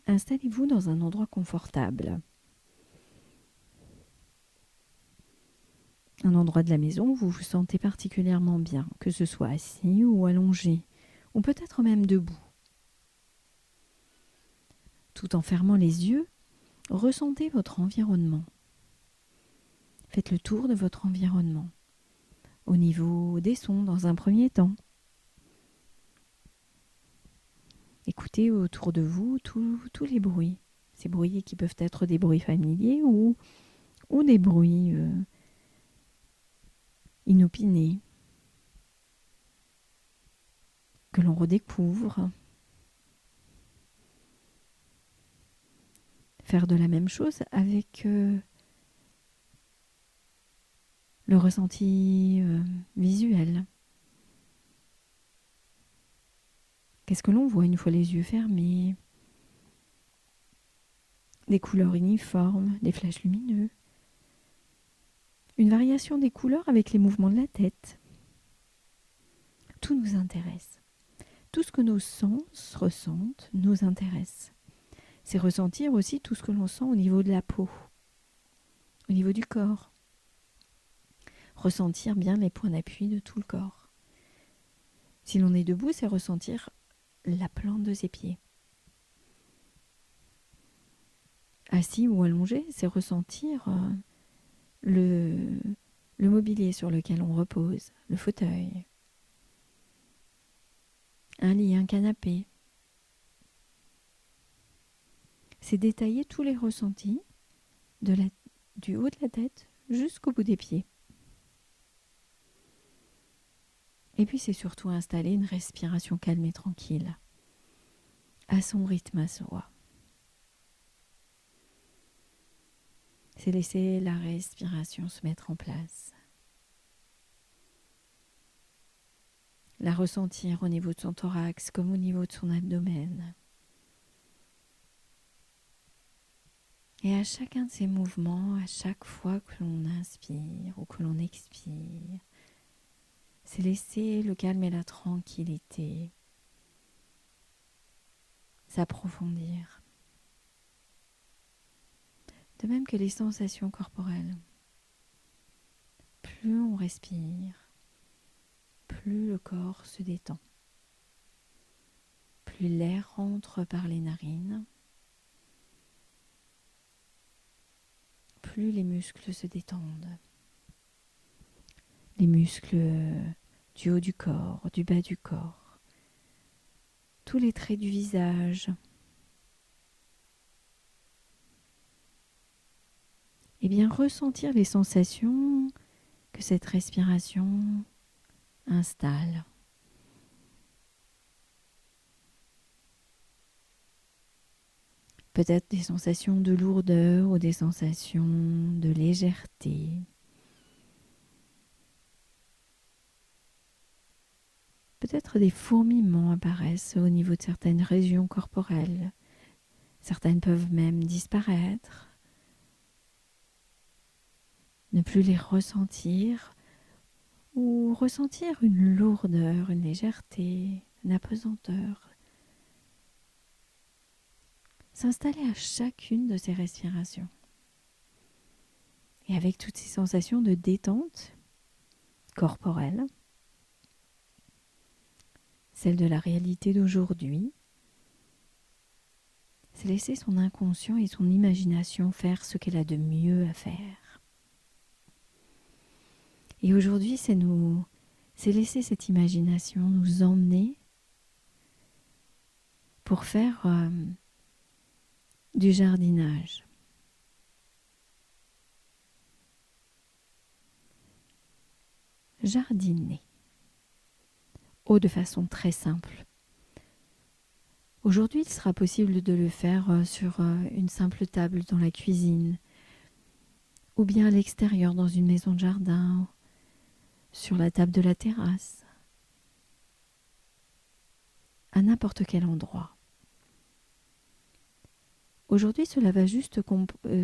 Installez-vous dans un endroit confortable. Un endroit de la maison où vous vous sentez particulièrement bien, que ce soit assis ou allongé, ou peut-être même debout. Tout en fermant les yeux, ressentez votre environnement. Faites le tour de votre environnement. Au niveau des sons dans un premier temps. Écoutez autour de vous tous les bruits. Ces bruits qui peuvent être des bruits familiers ou des bruits inopinés que l'on redécouvre. Faire de la même chose avec le ressenti visuel. Qu'est-ce que l'on voit une fois les yeux fermés? Des couleurs uniformes, des flashs lumineux. Une variation des couleurs avec les mouvements de la tête. Tout nous intéresse. Tout ce que nos sens ressentent nous intéresse. C'est ressentir aussi tout ce que l'on sent au niveau de la peau, au niveau du corps. Ressentir bien les points d'appui de tout le corps. Si l'on est debout, c'est ressentir la plante de ses pieds. Assis ou allongé, c'est ressentir le mobilier sur lequel on repose, le fauteuil, un lit, un canapé. C'est détailler tous les ressentis du haut de la tête jusqu'au bout des pieds. Et puis c'est surtout installer une respiration calme et tranquille, à son rythme à soi. C'est laisser la respiration se mettre en place. La ressentir au niveau de son thorax comme au niveau de son abdomen. Et à chacun de ces mouvements, à chaque fois que l'on inspire ou que l'on expire, c'est laisser le calme et la tranquillité s'approfondir. De même que les sensations corporelles. Plus on respire, plus le corps se détend. Plus l'air rentre par les narines, plus les muscles se détendent. Les muscles du haut du corps, du bas du corps, tous les traits du visage. Et bien ressentir les sensations que cette respiration installe. Peut-être des sensations de lourdeur ou des sensations de légèreté. Peut-être des fourmillements apparaissent au niveau de certaines régions corporelles. Certaines peuvent même disparaître. Ne plus les ressentir ou ressentir une lourdeur, une légèreté, une apesanteur. S'installer à chacune de ces respirations. Et avec toutes ces sensations de détente corporelle, celle de la réalité d'aujourd'hui, c'est laisser son inconscient et son imagination faire ce qu'elle a de mieux à faire. Et aujourd'hui, c'est laisser cette imagination nous emmener pour faire du jardinage. Jardiner. De façon très simple. Aujourd'hui, il sera possible de le faire sur une simple table dans la cuisine, ou bien à l'extérieur dans une maison de jardin, sur la table de la terrasse, à n'importe quel endroit. Aujourd'hui, cela va juste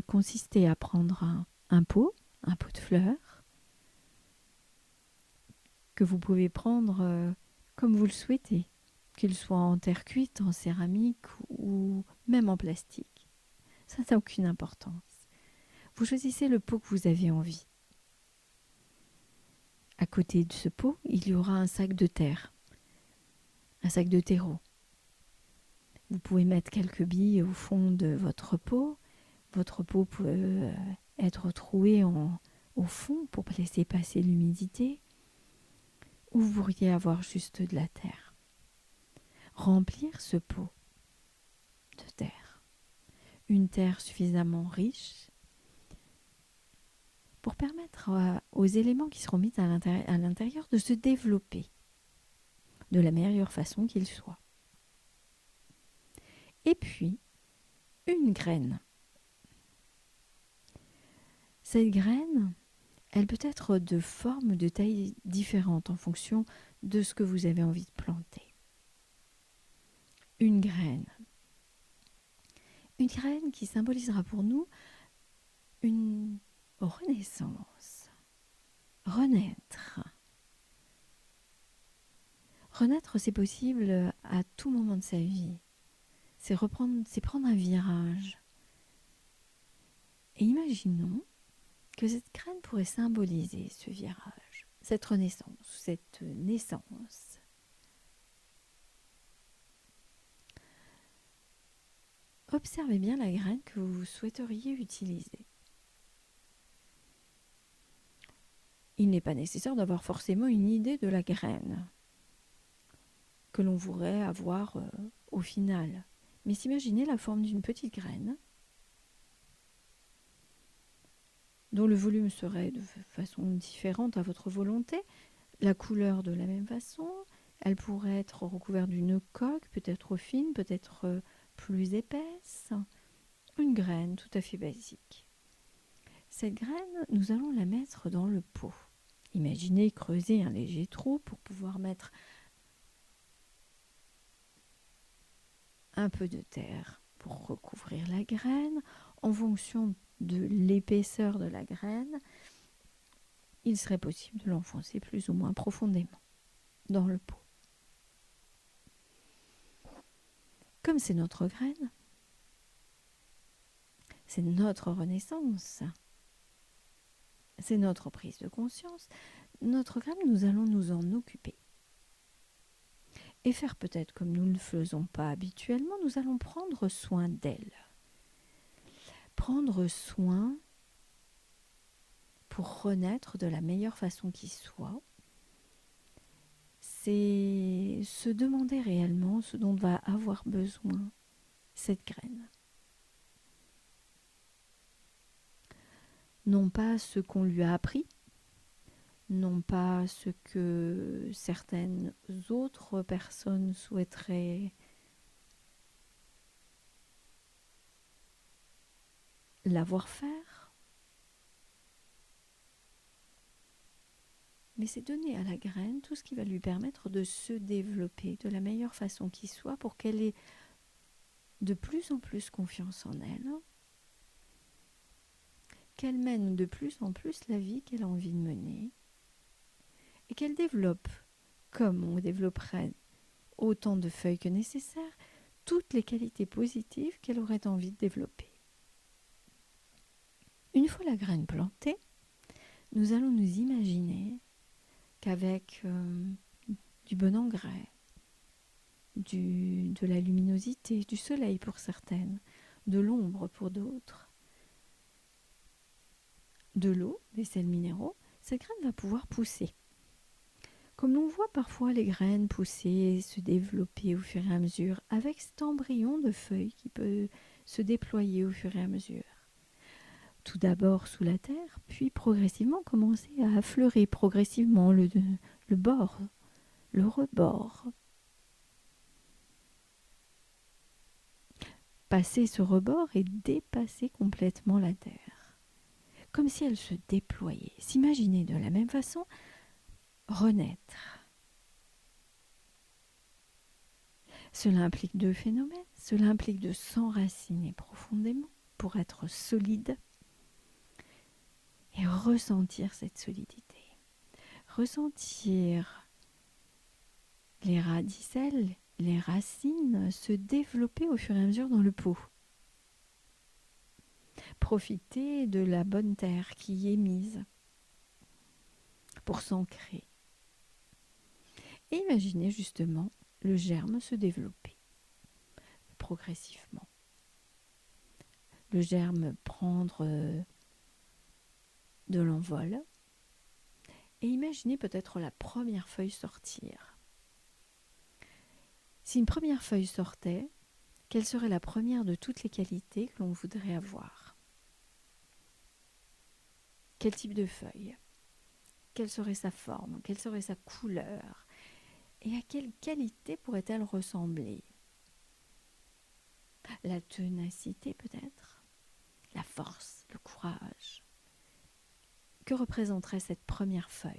consister à prendre un pot de fleurs, que vous pouvez prendre comme vous le souhaitez. qu'il soit en terre cuite, en céramique ou même en plastique. Ça n'a aucune importance. Vous choisissez le pot que vous avez envie. À côté de ce pot, il y aura un sac de terre, un sac de terreau. Vous pouvez mettre quelques billes au fond de votre pot. Votre pot peut être troué au fond pour laisser passer l'humidité. Ou vous pourriez avoir juste de la terre. Remplir ce pot de terre. Une terre suffisamment riche pour permettre aux éléments qui seront mis à l'intérieur de se développer de la meilleure façon qu'ils soient. Et puis, une graine. Cette graine, elle peut être de forme, de taille différente en fonction de ce que vous avez envie de planter. Une graine. Une graine qui symbolisera pour nous une renaissance. Renaître. Renaître, c'est possible à tout moment de sa vie. C'est prendre un virage. Et imaginons que cette graine pourrait symboliser ce virage, cette renaissance, cette naissance. Observez bien la graine que vous souhaiteriez utiliser. Il n'est pas nécessaire d'avoir forcément une idée de la graine que l'on voudrait avoir au final. Mais s'imaginez la forme d'une petite graine dont le volume serait de façon différente à votre volonté, la couleur de la même façon, elle pourrait être recouverte d'une coque, peut-être fine, peut-être plus épaisse, une graine tout à fait basique. Cette graine, nous allons la mettre dans le pot. Imaginez creuser un léger trou pour pouvoir mettre un peu de terre pour recouvrir la graine. En fonction de l'épaisseur de la graine, il serait possible de l'enfoncer plus ou moins profondément dans le pot. Comme c'est notre graine, c'est notre renaissance, c'est notre prise de conscience, notre graine, nous allons nous en occuper. Et faire peut-être comme nous ne le faisons pas habituellement, nous allons prendre soin d'elle. Prendre soin pour renaître de la meilleure façon qui soit, c'est se demander réellement ce dont va avoir besoin cette graine. Non pas ce qu'on lui a appris, non pas ce que certaines autres personnes souhaiteraient l'avoir faire, mais c'est donner à la graine tout ce qui va lui permettre de se développer de la meilleure façon qui soit pour qu'elle ait de plus en plus confiance en elle, qu'elle mène de plus en plus la vie qu'elle a envie de mener et qu'elle développe, comme on développerait autant de feuilles que nécessaire, toutes les qualités positives qu'elle aurait envie de développer. Une fois la graine plantée, nous allons nous imaginer qu'avec du bon engrais, de la luminosité, du soleil pour certaines, de l'ombre pour d'autres, de l'eau, des sels minéraux, cette graine va pouvoir pousser. Comme l'on voit parfois les graines pousser et se développer au fur et à mesure, avec cet embryon de feuilles qui peut se déployer au fur et à mesure. Tout d'abord sous la terre, puis progressivement commencer à affleurer progressivement le bord, le rebord. Passer ce rebord et dépasser complètement la terre. Comme si elle se déployait. S'imaginer de la même façon, renaître. Cela implique deux phénomènes. Cela implique de s'enraciner profondément pour être solide et ressentir cette solidité. Ressentir les radicelles, les racines se développer au fur et à mesure dans le pot. Profitez de la bonne terre qui y est mise pour s'ancrer. Et imaginez justement le germe se développer progressivement. Le germe prendre de l'envol. Et imaginez peut-être la première feuille sortir. Si une première feuille sortait, quelle serait la première de toutes les qualités que l'on voudrait avoir? Quel type de feuille? Quelle serait sa forme? Quelle serait sa couleur? Et à quelle qualité pourrait-elle ressembler? La ténacité peut-être? La force, le courage? Que représenterait cette première feuille?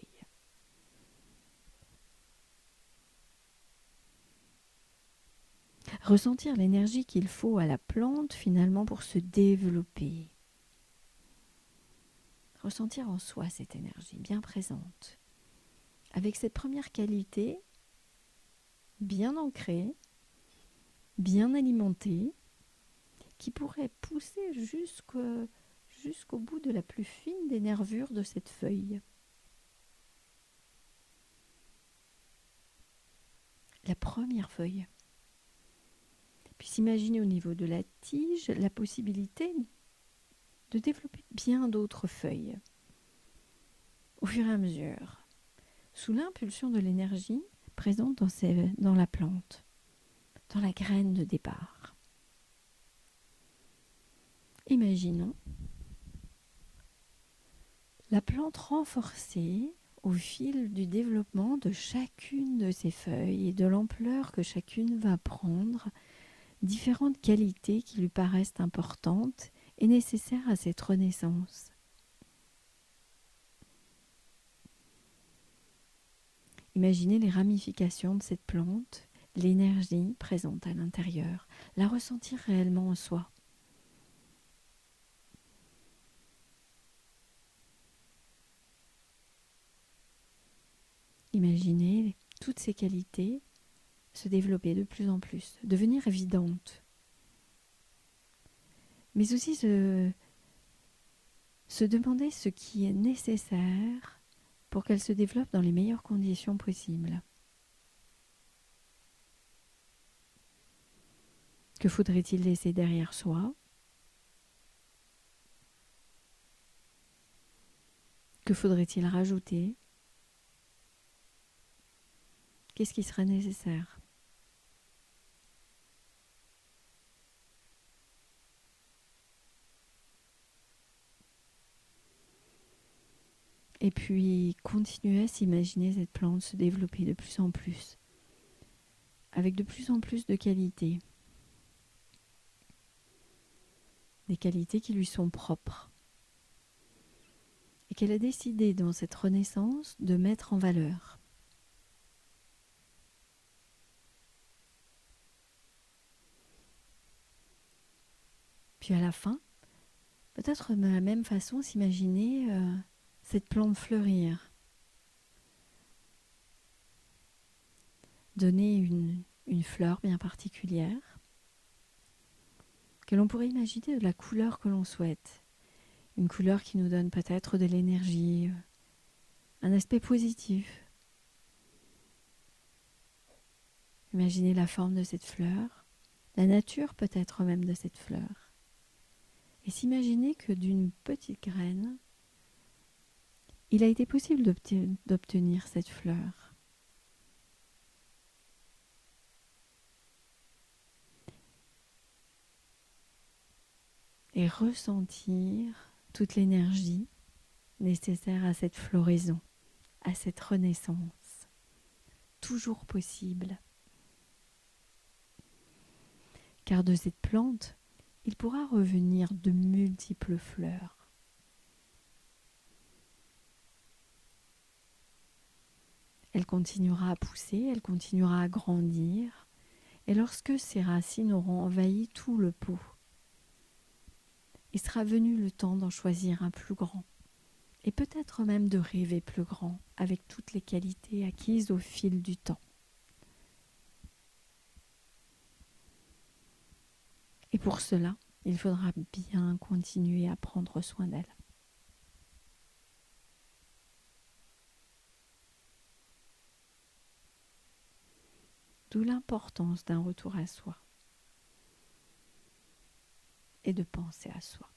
Ressentir l'énergie qu'il faut à la plante finalement pour se développer. Ressentir en soi cette énergie bien présente. Avec cette première qualité, bien ancrée, bien alimentée, qui pourrait pousser jusqu'au bout de la plus fine des nervures de cette feuille. La première feuille. Puis s'imaginer au niveau de la tige la possibilité de développer bien d'autres feuilles. Au fur et à mesure, sous l'impulsion de l'énergie présente dans la plante, dans la graine de départ. Imaginons la plante renforcée au fil du développement de chacune de ces feuilles et de l'ampleur que chacune va prendre, différentes qualités qui lui paraissent importantes et nécessaires à cette renaissance. Imaginez les ramifications de cette plante, l'énergie présente à l'intérieur, la ressentir réellement en soi. Imaginez toutes ces qualités se développer de plus en plus, devenir évidentes. Mais aussi se demander ce qui est nécessaire pour qu'elle se développe dans les meilleures conditions possibles. Que faudrait-il laisser derrière soi? Que faudrait-il rajouter? Qu'est-ce qui serait nécessaire? Et puis, continuer à s'imaginer cette plante se développer de plus en plus, avec de plus en plus de qualités. Des qualités qui lui sont propres. Et qu'elle a décidé dans cette renaissance de mettre en valeur. Puis à la fin, peut-être de la même façon s'imaginer cette plante fleurir. Donner une fleur bien particulière que l'on pourrait imaginer de la couleur que l'on souhaite. Une couleur qui nous donne peut-être de l'énergie, un aspect positif. Imaginez la forme de cette fleur, la nature peut-être même de cette fleur. Et s'imaginer que d'une petite graine, il a été possible d'obtenir cette fleur. Et ressentir toute l'énergie nécessaire à cette floraison, à cette renaissance, toujours possible. Car de cette plante, il pourra revenir de multiples fleurs. Elle continuera à pousser, elle continuera à grandir, et lorsque ses racines auront envahi tout le pot, il sera venu le temps d'en choisir un plus grand, et peut-être même de rêver plus grand, avec toutes les qualités acquises au fil du temps. pour cela, il faudra bien continuer à prendre soin d'elle. D'où l'importance d'un retour à soi et de penser à soi.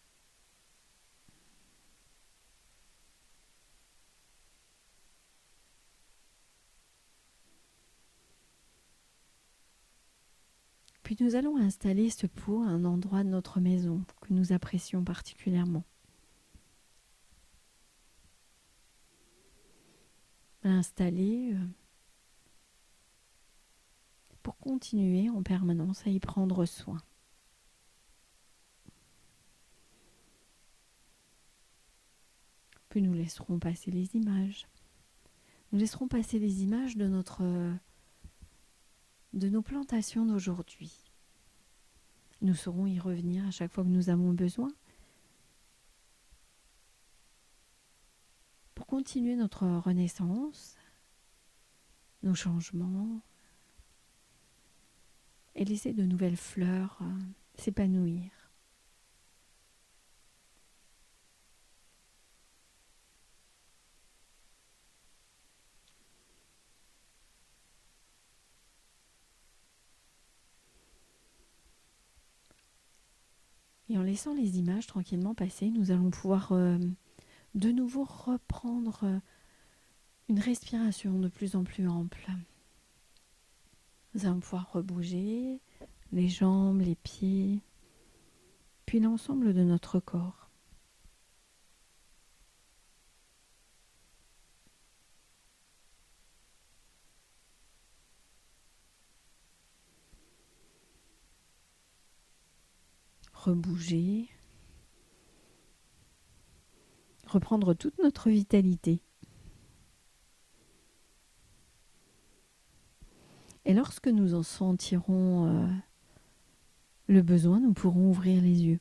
Puis nous allons installer ce pot à un endroit de notre maison que nous apprécions particulièrement. L'installer pour continuer en permanence à y prendre soin. Puis nous laisserons passer les images. Nous laisserons passer les images de nos plantations d'aujourd'hui. Nous saurons y revenir à chaque fois que nous avons besoin pour continuer notre renaissance, nos changements et laisser de nouvelles fleurs s'épanouir. Et en laissant les images tranquillement passer, nous allons pouvoir de nouveau reprendre une respiration de plus en plus ample. Nous allons pouvoir rebouger les jambes, les pieds, puis l'ensemble de notre corps. Rebouger, reprendre toute notre vitalité. Et lorsque nous en sentirons le besoin, nous pourrons ouvrir les yeux.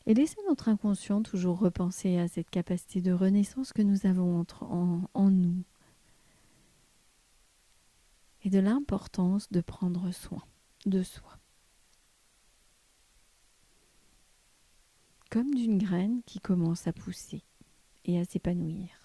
Et laisser notre inconscient toujours repenser à cette capacité de renaissance que nous avons en nous. Et de l'importance de prendre soin de soi. Comme d'une graine qui commence à pousser et à s'épanouir.